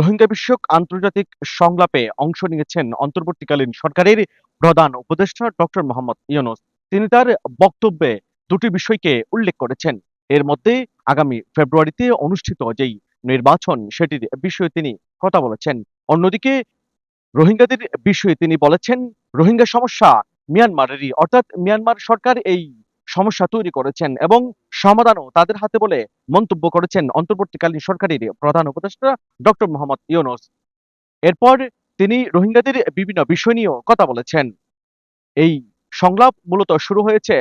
রোহিঙ্গা বিষয়ক আন্তর্জাতিক সংলাপে অংশ নিয়েছেন অন্তর্বর্তীকালীন সরকারের প্রধান উপদেষ্টা ডক্টর মোহাম্মদ ইউনূস। তিনি তার বক্তব্যে দুটি বিষয়কে উল্লেখ করেছেন। এর মধ্যে আগামী ফেব্রুয়ারিতে অনুষ্ঠিত যেই নির্বাচন সেটির বিষয়ে তিনি কথা বলেছেন। অন্যদিকে রোহিঙ্গাদের বিষয়ে তিনি বলেছেন, রোহিঙ্গা সমস্যা মিয়ানমারেরই, অর্থাৎ মিয়ানমার সরকার এই সমস্যা তৈরি করেছেন এবং সমাধানও তাদের হাতে বলে মন্তব্য করেছেন অন্তর্বর্তীকালীন সরকারের প্রধান উপদেষ্টা ডক্টর মোহাম্মদ ইউনূস। এরপর তিনি রোহিঙ্গাদের বিভিন্ন বিষয় নিয়েও কথা বলেছেন। এই সংলাপ মূলত শুরু হয়েছে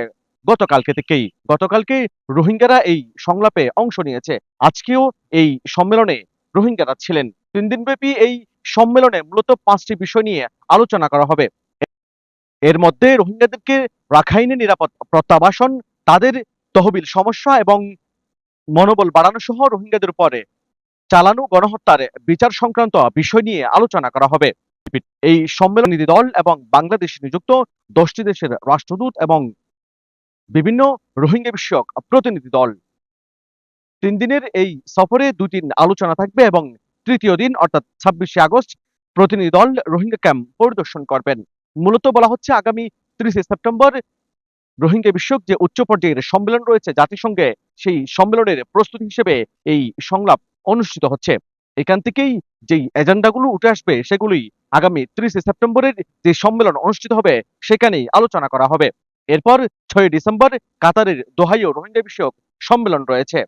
গতকালকে থেকেই। গতকালকে রোহিঙ্গারা এই সংলাপে অংশ নিয়েছে। আজকেও এই সম্মেলনে রোহিঙ্গারা ছিলেন। ৩ দিনব্যাপী এই সম্মেলনে মূলত ৫টি বিষয় নিয়ে আলোচনা করা হবে। এর মধ্যে রোহিঙ্গাদেরকে রাখাইনে নিরাপদ প্রত্যাবাসন, তাদের তহবিল সমস্যা এবং মনোবল বাড়ানো সহ রোহিঙ্গাদের উপরে চালানো গণহত্যার বিচার সংক্রান্ত বিষয় নিয়ে আলোচনা করা হবে। এই সম্মেলনী দল এবং বাংলাদেশে নিযুক্ত ১০টি দেশের রাষ্ট্রদূত এবং বিভিন্ন রোহিঙ্গা বিষয়ক প্রতিনিধি দল ৩ দিনের এই সফরে ২ দিন আলোচনা থাকবে এবং তৃতীয় দিন অর্থাৎ ২৬শে আগস্ট প্রতিনিধি দল রোহিঙ্গা ক্যাম্প পরিদর্শন করবেন। মূলত বলা হচ্ছে আগামী ৩০শে সেপ্টেম্বর রোহিঙ্গা বিষয়ক যে উচ্চ পর্যায়ের সম্মেলন রয়েছে জাতিসংঘে, সেই সম্মেলনের প্রস্তুতি হিসেবে এই সংলাপ অনুষ্ঠিত হচ্ছে। এখান থেকেই যেই এজেন্ডাগুলো উঠে আসবে সেগুলোই আগামী ৩০শে সেপ্টেম্বরের যে সম্মেলন অনুষ্ঠিত হবে সেখানেই আলোচনা করা হবে। এরপর ৬ই ডিসেম্বর কাতারের দোহায়ও রোহিঙ্গা বিষয়ক সম্মেলন রয়েছে।